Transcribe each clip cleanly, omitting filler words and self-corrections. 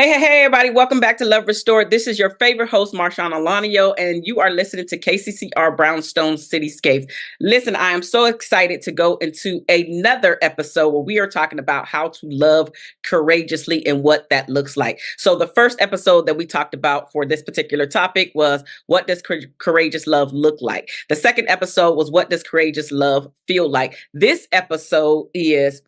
Hey, everybody. Welcome back to Love Restored. This is your favorite host, Marshaun Olaniyan, and you are listening to KCCR Brownstone Cityscapes. Listen, I am so excited to go into another episode where we are talking about how to love courageously and what that looks like. So the first episode that we talked about for this particular topic was, what does courageous love look like? The second episode was, what does courageous love feel like? This episode is,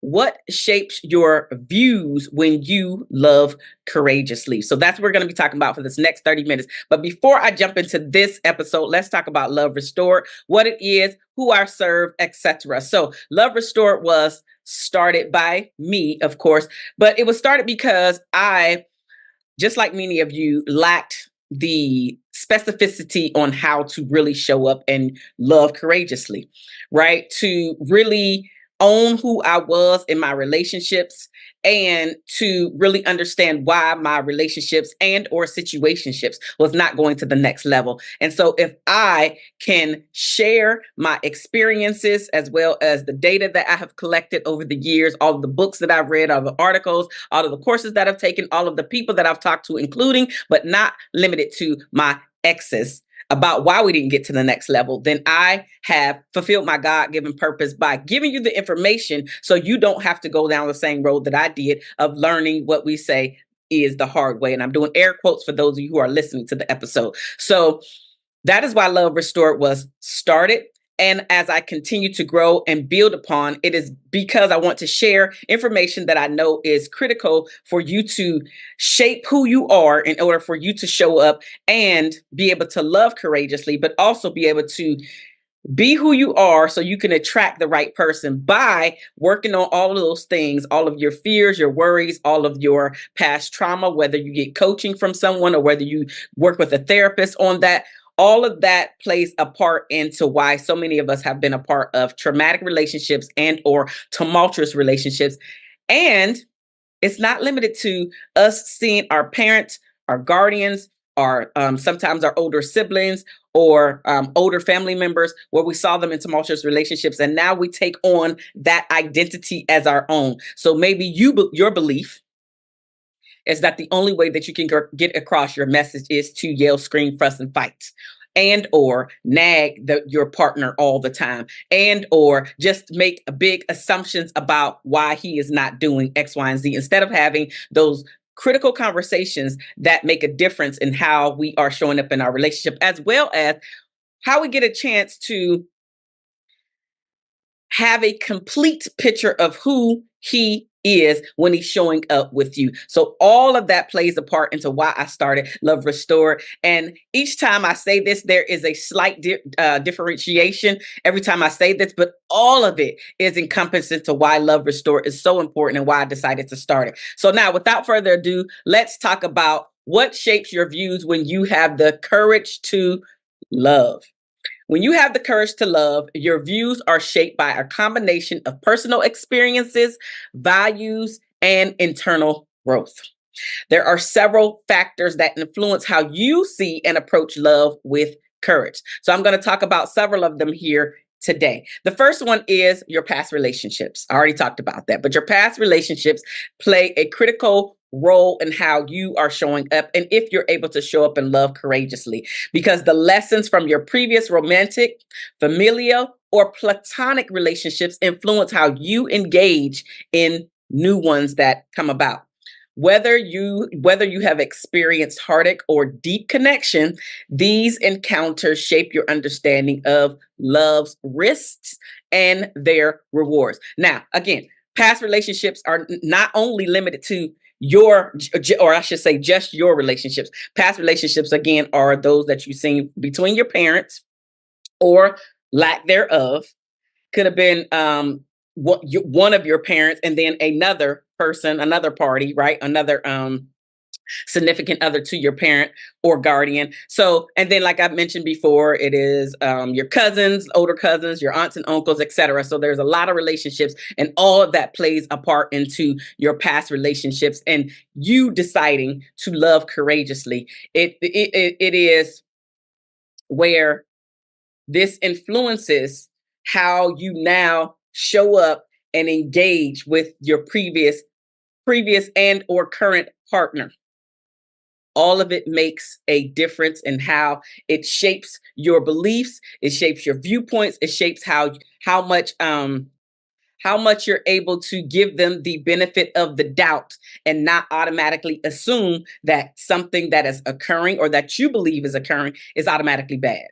what shapes your views when you love courageously? So that's what we're going to be talking about for this next 30 minutes. But before I jump into this episode, let's talk about Love Restored, what it is, who I serve, etc. So Love Restored was started by me, of course, but it was started because I, just like many of you, lacked the specificity on how to really show up and love courageously, right? To really own who I was in my relationships and to really understand why my relationships and or situationships was not going to the next level. And so if I can share my experiences as well as the data that I have collected over the years, all of the books that I've read, all the articles, all of the courses that I've taken, all of the people that I've talked to, including but not limited to my exes, about why we didn't get to the next level, then I have fulfilled my God-given purpose by giving you the information so you don't have to go down the same road that I did of learning what we say is the hard way. And I'm doing air quotes for those of you who are listening to the episode. So that is why Love Restored was started. And as I continue to grow and build upon, it is because I want to share information that I know is critical for you to shape who you are in order for you to show up and be able to love courageously, but also be able to be who you are so you can attract the right person by working on all of those things, all of your fears, your worries, all of your past trauma, whether you get coaching from someone or whether you work with a therapist on that. All of that plays a part into why so many of us have been a part of traumatic relationships and or tumultuous relationships. And it's not limited to us seeing our parents, our guardians, our sometimes our older siblings or older family members where we saw them in tumultuous relationships, and now we take on that identity as our own. So maybe your belief is that the only way that you can get across your message is to yell, scream, fuss, and fight, and or nag your partner all the time, and or just make big assumptions about why he is not doing X, Y, and Z, instead of having those critical conversations that make a difference in how we are showing up in our relationship, as well as how we get a chance to have a complete picture of who he is when he's showing up with you. So all of that plays a part into why I started Love Restored. And each time I say this, there is a slight differentiation every time I say this, but all of it is encompassed into why Love Restored is so important and why I decided to start it. So now, without further ado, let's talk about what shapes your views when you have the courage to love. When you have the courage to love, your views are shaped by a combination of personal experiences, values, and internal growth. There are several factors that influence how you see and approach love with courage. So I'm going to talk about several of them here today. The first one is your past relationships. I already talked about that, but your past relationships play a critical role in how you are showing up and if you're able to show up and love courageously, because the lessons from your previous romantic, familial, or platonic relationships influence how you engage in new ones that come about. Whether you have experienced heartache or deep connection, these encounters shape your understanding of love's risks and their rewards. Now, again, past relationships are not only limited to your, or I should say just your relationships. Past relationships, again, are those that you've seen between your parents or lack thereof. Could have been one of your parents and then another person, another party, right? Another significant other to your parent or guardian. So, and then like I mentioned before, it is your cousins, older cousins, your aunts and uncles, etc. So there's a lot of relationships, and all of that plays a part into your past relationships and you deciding to love courageously. It is where this influences how you now show up and engage with your previous previous and or current partner. All of it makes a difference in how it shapes your beliefs, it shapes your viewpoints, it shapes how much how much you're able to give them the benefit of the doubt and not automatically assume that something that is occurring or that you believe is occurring is automatically bad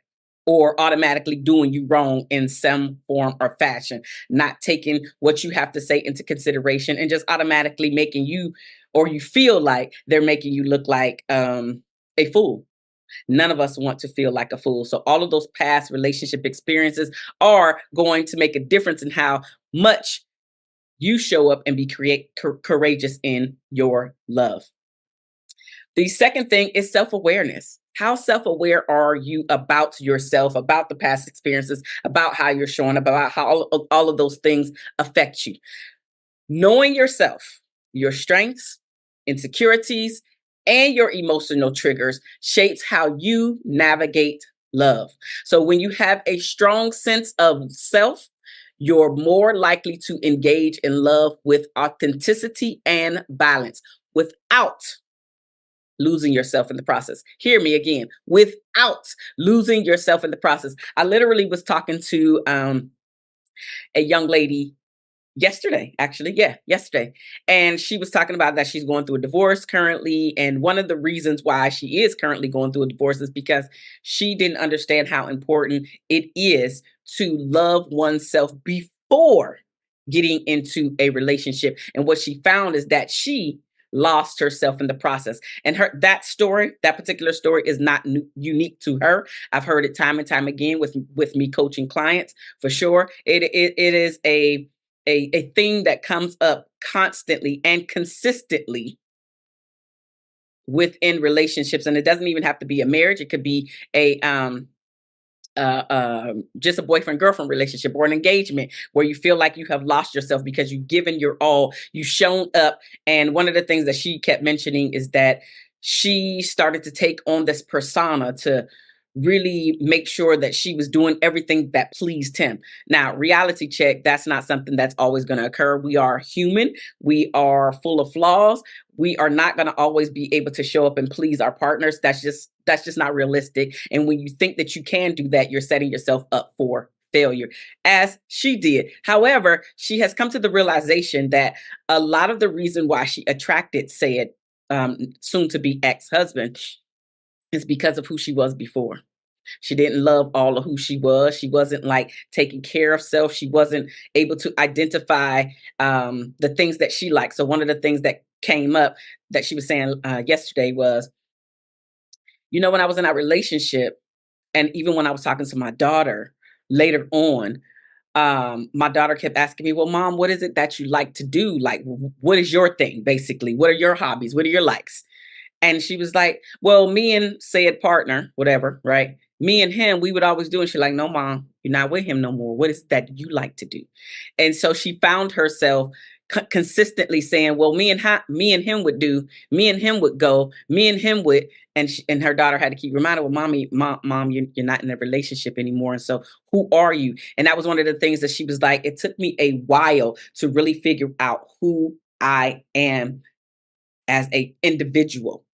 or automatically doing you wrong in some form or fashion, not taking what you have to say into consideration and just automatically making you, or you feel like they're making you look like a fool. None of us want to feel like a fool. So all of those past relationship experiences are going to make a difference in how much you show up and be courageous in your love. The second thing is self-awareness. How self-aware are you about yourself, about the past experiences, about how you're showing, about how all of those things affect you? Knowing yourself, your strengths, insecurities, and your emotional triggers shapes how you navigate love. So when you have a strong sense of self, you're more likely to engage in love with authenticity and balance without losing yourself in the process. Hear me again, without losing yourself in the process. I literally was talking to a young lady yesterday, actually. Yeah, yesterday. And she was talking about that she's going through a divorce currently. And one of the reasons why she is currently going through a divorce is because she didn't understand how important it is to love oneself before getting into a relationship. And what she found is that she lost herself in the process. And that particular story is not unique to her. I've heard it time and time again with me coaching clients, for sure. It is a thing that comes up constantly and consistently within relationships. And it doesn't even have to be a marriage. It could be just a boyfriend girlfriend relationship or an engagement where you feel like you have lost yourself because you've given your all, you've shown up. And one of the things that she kept mentioning is that she started to take on this persona to really make sure that she was doing everything that pleased him. Now, reality check, that's not something that's always going to occur. We are human. We are full of flaws. We are not going to always be able to show up and please our partners. That's just not realistic. And when you think that you can do that, you're setting yourself up for failure, as she did. However, she has come to the realization that a lot of the reason why she attracted said soon to be ex-husband is because of who she was before. She didn't love all of who she was. She wasn't like taking care of self. She wasn't able to identify the things that she liked. So one of the things that came up that she was saying yesterday was, when I was in that relationship, and even when I was talking to my daughter later on, my daughter kept asking me, well, mom, what is it that you like to do? Like, what is your thing, basically? What are your hobbies? What are your likes? And she was like, well, me and said partner, whatever, right? Me and him, we would always do. And she's like, no, mom, you're not with him no more. What is it that you like to do? And so she found herself consistently saying, well, me and him would do, me and him would go, me and him would. And her daughter had to keep reminding, well, mom, you're not in a relationship anymore. And so who are you? And that was one of the things that she was like, it took me a while to really figure out who I am as a individual.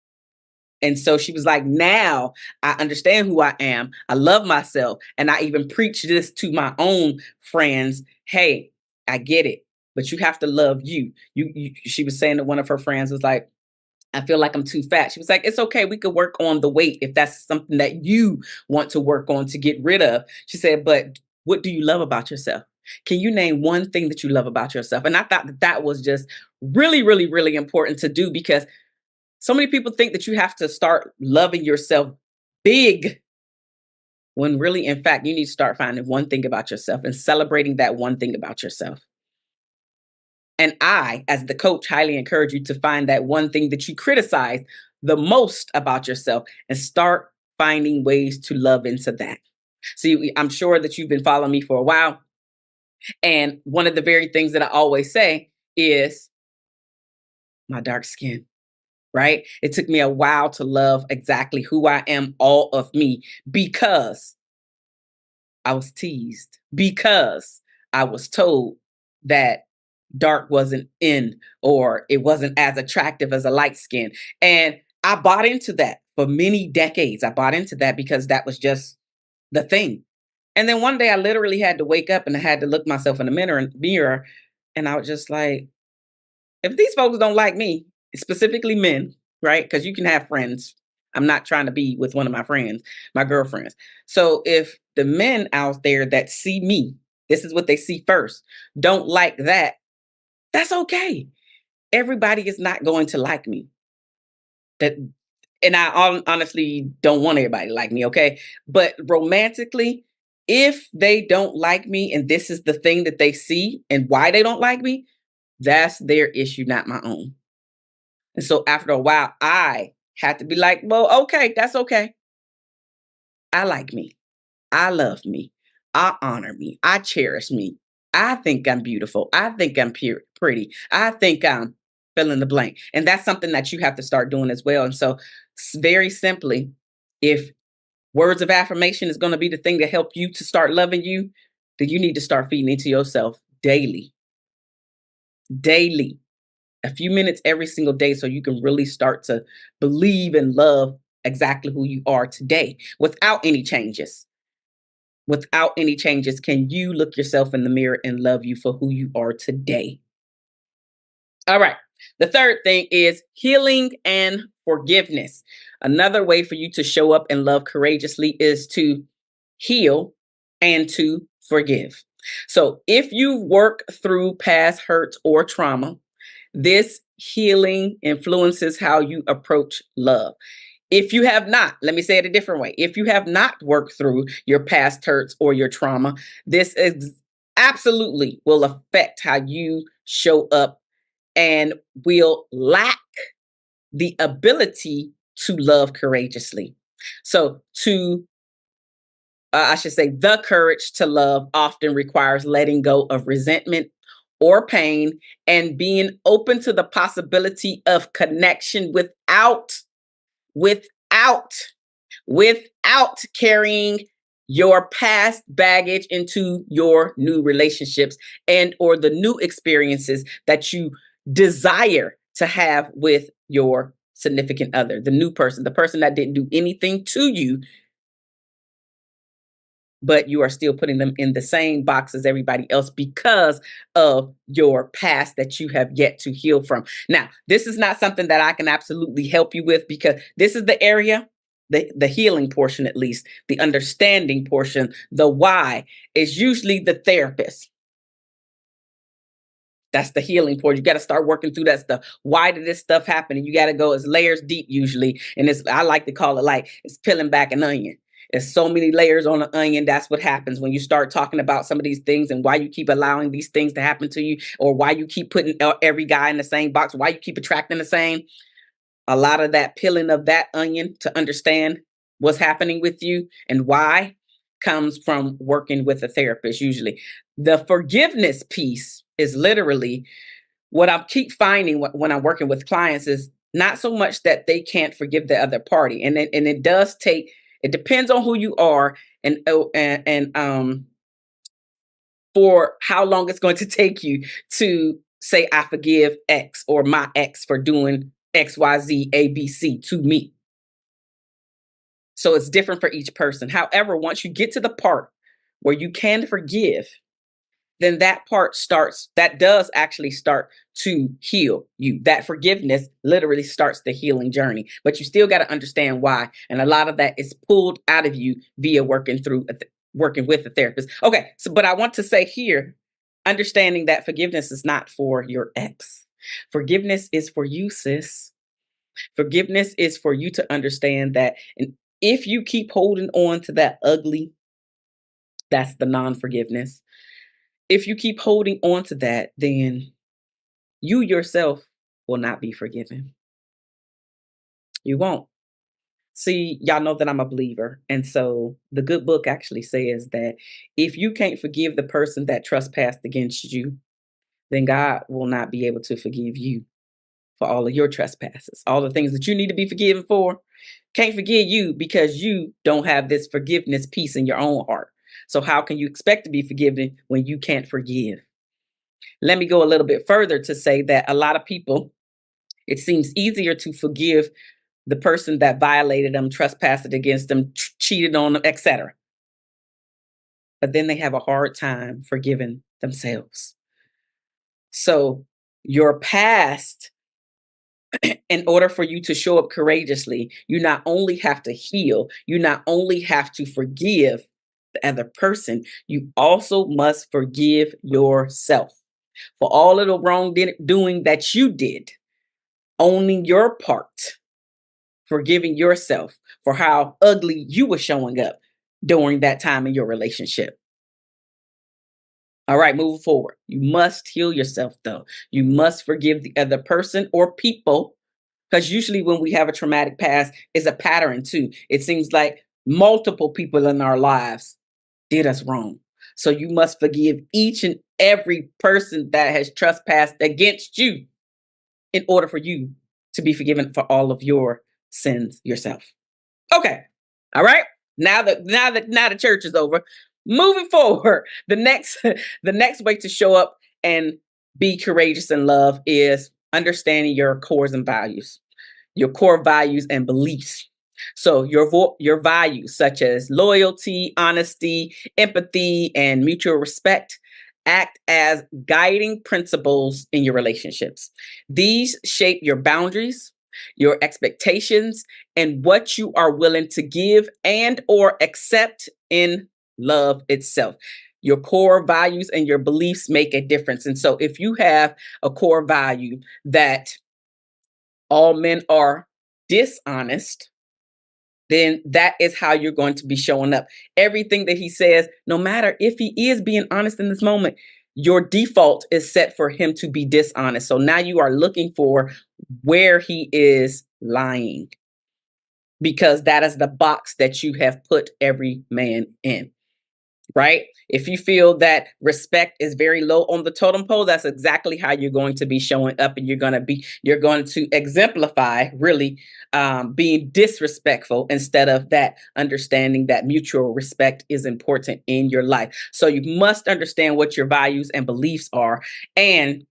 And so she was like, now I understand who I am. I love myself. And I even preach this to my own friends. Hey, I get it, but you have to love you. She was saying to one of her friends was like, I feel like I'm too fat. She was like, it's okay. We could work on the weight if that's something that you want to work on to get rid of. She said, but what do you love about yourself? Can you name one thing that you love about yourself? And I thought that was just really, really, really important to do, because so many people think that you have to start loving yourself big, when really, in fact, you need to start finding one thing about yourself and celebrating that one thing about yourself. And I, as the coach, highly encourage you to find that one thing that you criticize the most about yourself and start finding ways to love into that. See, I'm sure that you've been following me for a while. And one of the very things that I always say is my dark skin, right? It took me a while to love exactly who I am, all of me, because I was teased, because I was told that dark wasn't in, or it wasn't as attractive as a light skin. And I bought into that for many decades. I bought into that because that was just the thing. And then one day I literally had to wake up and I had to look myself in the mirror, and I was just like, if these folks don't like me, specifically men, right? Because you can have friends. I'm not trying to be with one of my friends, my girlfriends. So if the men out there that see me, this is what they see first, don't like that, that's okay. Everybody is not going to like me. That, and I honestly don't want everybody to like me, okay? But romantically, if they don't like me and this is the thing that they see and why they don't like me, that's their issue, not my own. And so after a while, I had to be like, well, okay, that's okay. I like me. I love me. I honor me. I cherish me. I think I'm beautiful. I think I'm pretty. I think I'm fill in the blank. And that's something that you have to start doing as well. And so, very simply, if words of affirmation is going to be the thing to help you to start loving you, then you need to start feeding into yourself daily, daily, a few minutes every single day so you can really start to believe and love exactly who you are today without any changes. Without any changes, can you look yourself in the mirror and love you for who you are today? All right. The third thing is healing and forgiveness. Another way for you to show up and love courageously is to heal and to forgive. So if you work through past hurts or trauma, this healing influences how you approach love. If you have not, let me say it a different way. If you have not worked through your past hurts or your trauma, this is absolutely will affect how you show up and will lack the ability to love courageously. So, I should say, the courage to love often requires letting go of resentment or pain and being open to the possibility of connection without without carrying your past baggage into your new relationships and or the new experiences that you desire to have with your significant other, the new person, the person that didn't do anything to you, but you are still putting them in the same box as everybody else because of your past that you have yet to heal from. Now, this is not something that I can absolutely help you with because this is the area, the healing portion, at least, the understanding portion, the why is usually the therapist. That's the healing part. You got to start working through that stuff. Why did this stuff happen? And you got to go, it's layers deep usually. And it's, I like to call it like it's peeling back an onion. There's so many layers on an onion. That's what happens when you start talking about some of these things and why you keep allowing these things to happen to you, or why you keep putting every guy in the same box, why you keep attracting the same. A lot of that peeling of that onion to understand what's happening with you and why comes from working with a therapist usually. The forgiveness piece is literally what I keep finding when I'm working with clients is not so much that they can't forgive the other party. And it does take, it depends on who you are and for how long it's going to take you to say, I forgive X or my ex for doing X, Y, Z, A, B, C to me. So it's different for each person. However, once you get to the part where you can forgive, then that does actually start to heal you. That forgiveness literally starts the healing journey, but you still got to understand why. And a lot of that is pulled out of you via working with a therapist. Okay. So, but I want to say here, understanding that forgiveness is not for your ex. Forgiveness is for you, sis. Forgiveness is for you to understand that. And if you keep holding on to that ugly, that's the non-forgiveness. If you keep holding on to that, then you yourself will not be forgiven. You won't. See, y'all know that I'm a believer. And so the good book actually says that if you can't forgive the person that trespassed against you, then God will not be able to forgive you for all of your trespasses, all the things that you need to be forgiven for. Can't forgive you because you don't have this forgiveness piece in your own heart. So how can you expect to be forgiven when you can't forgive? Let me go a little bit further to say that a lot of people, it seems easier to forgive the person that violated them, trespassed against them, cheated on them, etc. But then they have a hard time forgiving themselves. So your past, in order for you to show up courageously, you not only have to heal, you not only have to forgive the other person, you also must forgive yourself for all of the wrongdoing that you did, owning your part, forgiving yourself for how ugly you were showing up during that time in your relationship. All right, moving forward. You must heal yourself, though. You must forgive the other person or people, because usually when we have a traumatic past, it's a pattern too. It seems like multiple people in our lives did us wrong. So you must forgive each and every person that has trespassed against you in order for you to be forgiven for all of your sins yourself. Okay. All right. Now the church is over. Moving forward, the next way to show up and be courageous in love is understanding your cores and values, your core values and beliefs. So your values such as loyalty, honesty, empathy, and mutual respect act as guiding principles in your relationships. These shape your boundaries, your expectations, and what you are willing to give and or accept in love itself. Your core values and your beliefs make a difference. And so if you have a core value that all men are dishonest, then that is how you're going to be showing up. Everything that he says, no matter if he is being honest in this moment, your default is set for him to be dishonest. So now you are looking for where he is lying, because that is the box that you have put every man in. Right? If you feel that respect is very low on the totem pole, that's exactly how you're going to be showing up, and you're going to exemplify really being disrespectful instead of that understanding that mutual respect is important in your life. So you must understand what your values and beliefs are and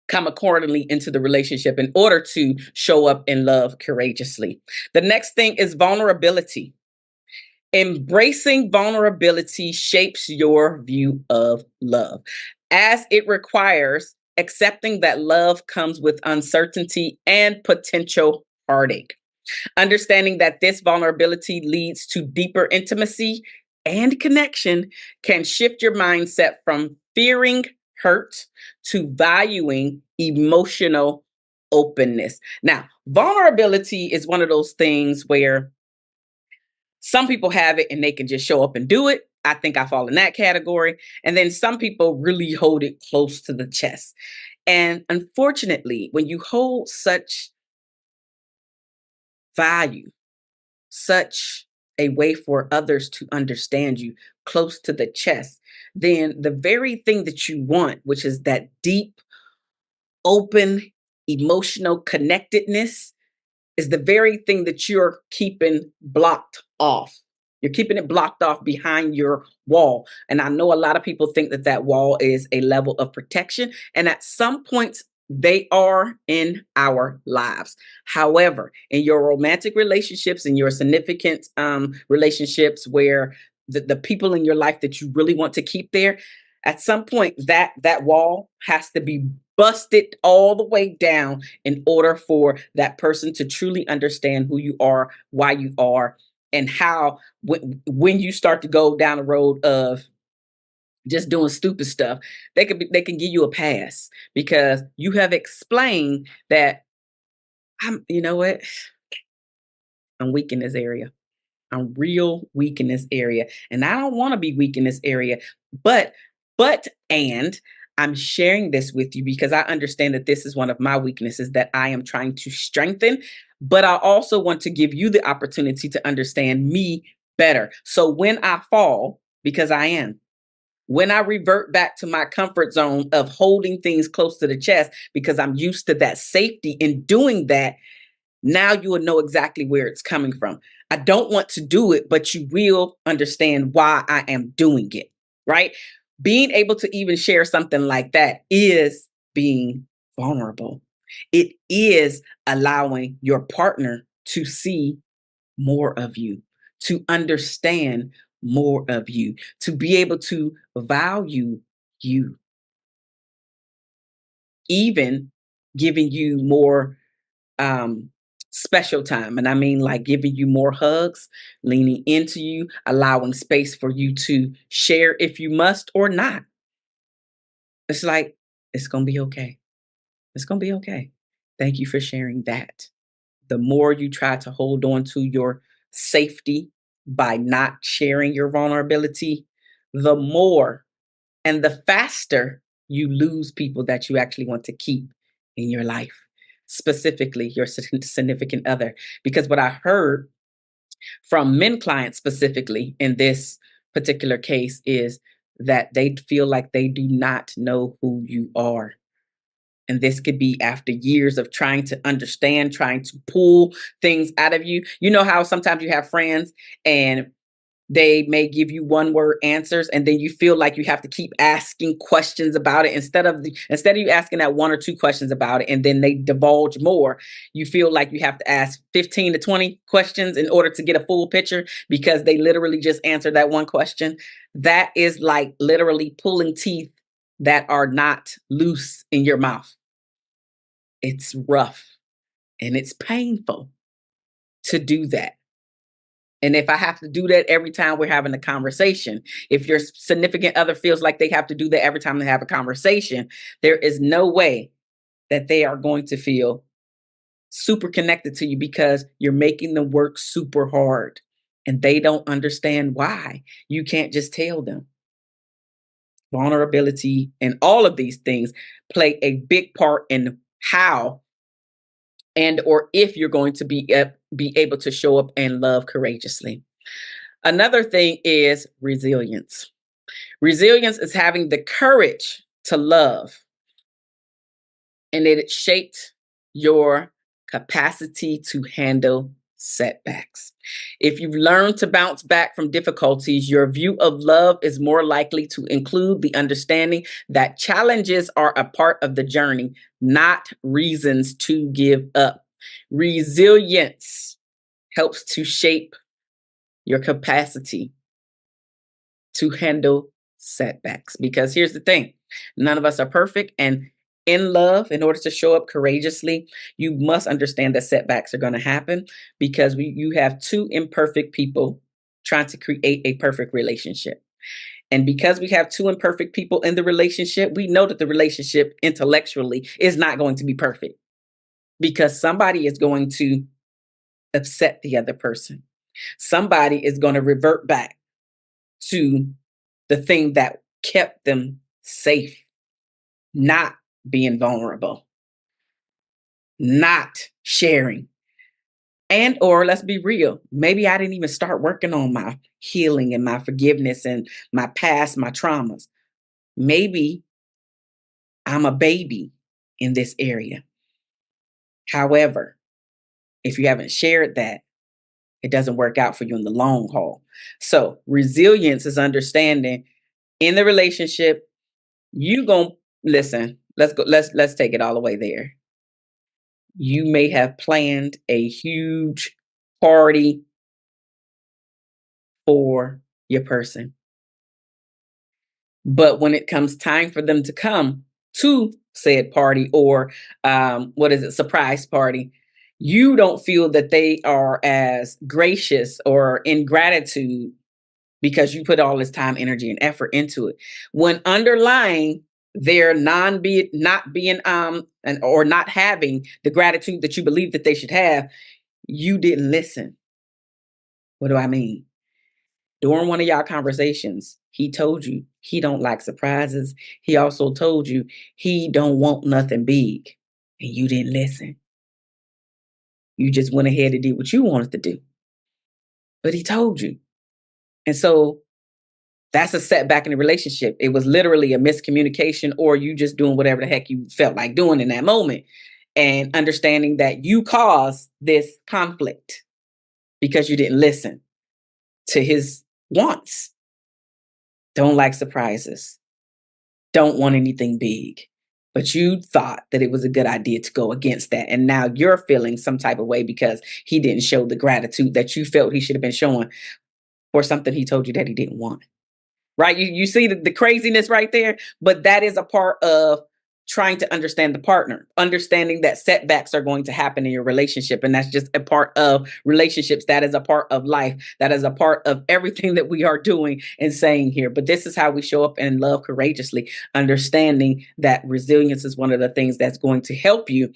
come accordingly into the relationship in order to show up in love courageously. The next thing is vulnerability. Embracing vulnerability shapes your view of love, as it requires accepting that love comes with uncertainty and potential heartache. Understanding that this vulnerability leads to deeper intimacy and connection can shift your mindset from fearing hurt to valuing emotional openness. Now, vulnerability is one of those things where some people have it and they can just show up and do it. I think I fall in that category. And then some people really hold it close to the chest. And unfortunately, when you hold such value, such a way for others to understand you close to the chest, then the very thing that you want, which is that deep, open, emotional connectedness, is the very thing that you're keeping blocked off. You're keeping it blocked off behind your wall. And I know a lot of people think that that wall is a level of protection. And at some points, they are in our lives. However, in your romantic relationships, in your significant relationships where the people in your life that you really want to keep there, at some point that wall has to be busted all the way down in order for that person to truly understand who you are, why you are, and how when you start to go down the road of just doing stupid stuff, they can give you a pass because you have explained that you know what, I'm weak in this area. I'm real weak in this area. And I don't want to be weak in this area. But, and I'm sharing this with you because I understand that this is one of my weaknesses that I am trying to strengthen. But I also want to give you the opportunity to understand me better. So when I fall, because I am, when I revert back to my comfort zone of holding things close to the chest because I'm used to that safety in doing that, now you will know exactly where it's coming from. I don't want to do it, but you will understand why I am doing it, right? Being able to even share something like that is being vulnerable. It is allowing your partner to see more of you, to understand more of you, to be able to value you, even giving you more um special time. And I mean, like, giving you more hugs, leaning into you, allowing space for you to share if you must or not. It's like, it's going to be okay. It's going to be okay. Thank you for sharing that. The more you try to hold on to your safety by not sharing your vulnerability, the more and the faster you lose people that you actually want to keep in your life, specifically your significant other. Because what I heard from men clients specifically in this particular case is that they feel like they do not know who you are. And this could be after years of trying to understand, trying to pull things out of you. You know how sometimes you have friends and they may give you one word answers, and then you feel like you have to keep asking questions about it instead of you asking that one or two questions about it and then they divulge more. You feel like you have to ask 15 to 20 questions in order to get a full picture because they literally just answered that one question. That is like literally pulling teeth that are not loose in your mouth. It's rough and it's painful to do that. And if I have to do that every time we're having a conversation, if your significant other feels like they have to do that every time they have a conversation, there is no way that they are going to feel super connected to you because you're making them work super hard and they don't understand why. You can't just tell them. Vulnerability and all of these things play a big part in how and or if you're going to be able to show up and love courageously. Another thing is resilience. Resilience is having the courage to love, and it shaped your capacity to handle setbacks. If you've learned to bounce back from difficulties, your view of love is more likely to include the understanding that challenges are a part of the journey, not reasons to give up. Resilience helps to shape your capacity to handle setbacks. Because here's the thing, none of us are perfect. And in love, in order to show up courageously, you must understand that setbacks are going to happen because you have two imperfect people trying to create a perfect relationship. And because we have two imperfect people in the relationship, we know that the relationship intellectually is not going to be perfect because somebody is going to upset the other person. Somebody is going to revert back to the thing that kept them safe, not being vulnerable, not sharing. And or let's be real, maybe I didn't even start working on my healing and my forgiveness and my past, my traumas. Maybe I'm a baby in this area. However, if you haven't shared that, it doesn't work out for you in the long haul. So resilience is understanding in the relationship, you gon' listen, let's go, let's take it all the way there. You may have planned a huge party for your person. But when it comes time for them to come to said party or what is it, surprise party, you don't feel that they are as gracious or in gratitude because you put all this time, energy, and effort into it. When underlying their not being and or not having the gratitude that you believe that they should have, you didn't listen. What do I mean? During one of y'all conversations, he told you he don't like surprises. He also told you he don't want nothing big. And you didn't listen. You just went ahead and did what you wanted to do. But he told you. And so that's a setback in the relationship. It was literally a miscommunication or you just doing whatever the heck you felt like doing in that moment. And understanding that you caused this conflict because you didn't listen to his wants. Don't like surprises. don't want anything big. But you thought that it was a good idea to go against that. And now you're feeling some type of way because he didn't show the gratitude that you felt he should have been showing for something he told you that he didn't want. Right? You see the craziness right there, but that is a part of trying to understand the partner, understanding that setbacks are going to happen in your relationship. And that's just a part of relationships. That is a part of life. That is a part of everything that we are doing and saying here. But this is how we show up and love courageously, understanding that resilience is one of the things that's going to help you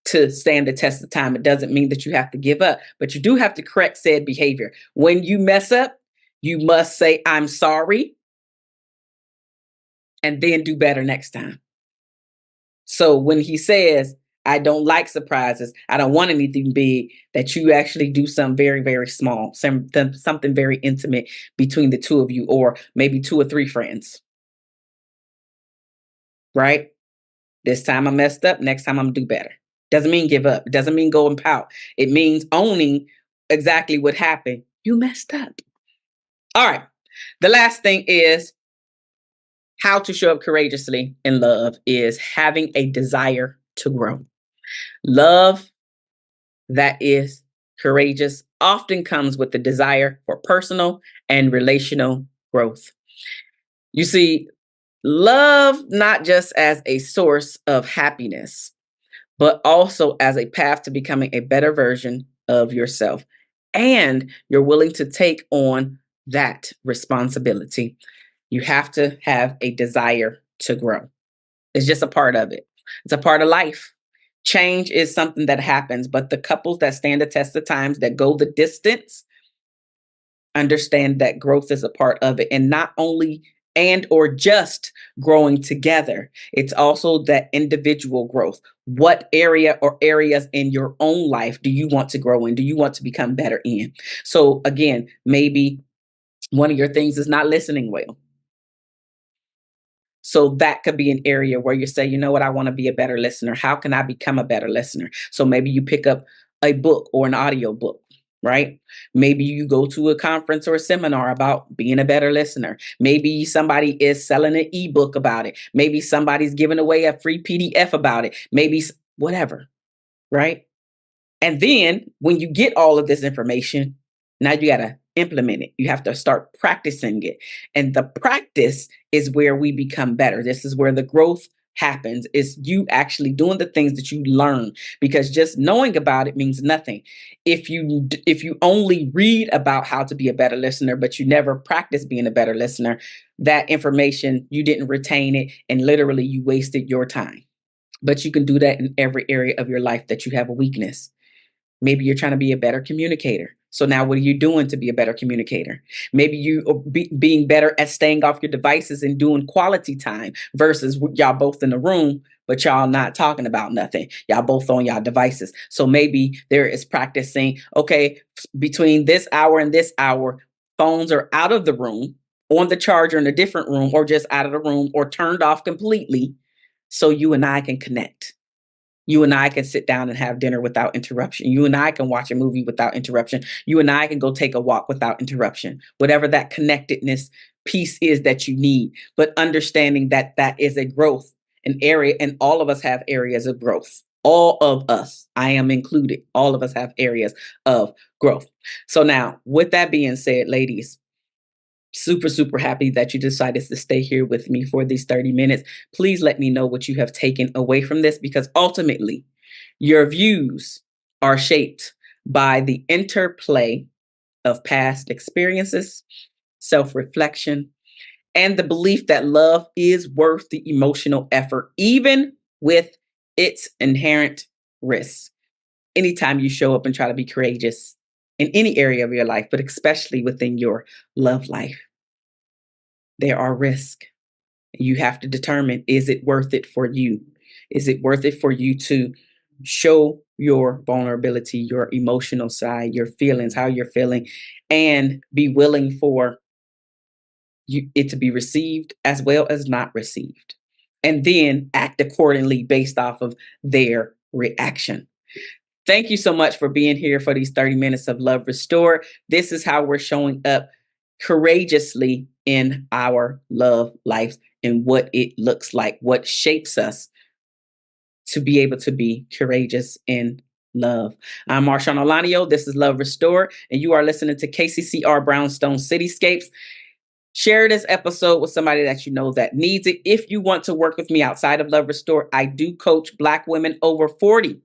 to stand the test of time. It doesn't mean that you have to give up, but you do have to correct said behavior. When you mess up, you must say, I'm sorry, and then do better next time. So when he says, I don't like surprises, I don't want anything big, that you actually do something very, very small, something very intimate between the two of you, or maybe 2 or 3 friends. Right? This time I messed up, next time I'm gonna do better. Doesn't mean give up. It doesn't mean go and pout. It means owning exactly what happened. You messed up. All right. The last thing is how to show up courageously in love is having a desire to grow. Love that is courageous often comes with the desire for personal and relational growth. You see, love not just as a source of happiness, but also as a path to becoming a better version of yourself. And you're willing to take on that responsibility. You have to have a desire to grow. It's just a part of it. It's a part of life. Change is something that happens, but the couples that stand the test of times, that go the distance, understand that growth is a part of it. And not only and or just growing together, it's also that individual growth. What area or areas in your own life do you want to grow in? Do you want to become better in? So again, maybe one of your things is not listening well. So that could be an area where you say, you know what, I want to be a better listener. How can I become a better listener? So maybe you pick up a book or an audio book, right? Maybe you go to a conference or a seminar about being a better listener. Maybe somebody is selling an ebook about it. Maybe somebody's giving away a free PDF about it. Maybe whatever, right? And then when you get all of this information, now you got to implement it. You have to start practicing it. And the practice is where we become better. This is where the growth happens, is you actually doing the things that you learn, because just knowing about it means nothing. If you only read about how to be a better listener, but you never practice being a better listener, that information, you didn't retain it, and literally you wasted your time. But you can do that in every area of your life that you have a weakness. Maybe you're trying to be a better communicator. So now what are you doing to be a better communicator? Maybe you are being better at staying off your devices and doing quality time versus y'all both in the room, but y'all not talking about nothing. Y'all both on y'all devices. So maybe there is practicing, okay, between this hour and this hour, phones are out of the room, on the charger in a different room, or just out of the room or turned off completely, so you and I can connect. You and I can sit down and have dinner without interruption. You and I can watch a movie without interruption. You and I can go take a walk without interruption. Whatever that connectedness piece is that you need, but understanding that that is a growth, an area, and all of us have areas of growth. All of us, I am included. All of us have areas of growth. So now, with that being said, ladies, super, super happy that you decided to stay here with me for these 30 minutes. Please let me know what you have taken away from this, because ultimately your views are shaped by the interplay of past experiences, self-reflection, and the belief that love is worth the emotional effort, even with its inherent risks. Anytime you show up and try to be courageous in any area of your life, but especially within your love life, there are risks. You have to determine, is it worth it for you? Is it worth it for you to show your vulnerability, your emotional side, your feelings, how you're feeling, and be willing for it to be received as well as not received? And then act accordingly based off of their reaction. Thank you so much for being here for these 30 minutes of Love Restored. This is how we're showing up courageously in our love lives and what it looks like, what shapes us to be able to be courageous in love. I'm Marshaun Olaniyan. This is Love Restored, and you are listening to KCCR Brownstone Cityscapes. Share this episode with somebody that you know that needs it. If you want to work with me outside of Love Restored, I do coach Black women over 40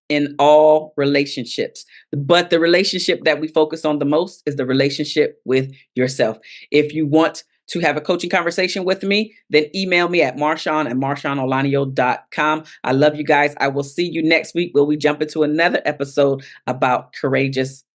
in all relationships. But the relationship that we focus on the most is the relationship with yourself. If you want to have a coaching conversation with me, then email me at marshaun@marshaunolaniyan.com. I love you guys. I will see you next week where we jump into another episode about courageous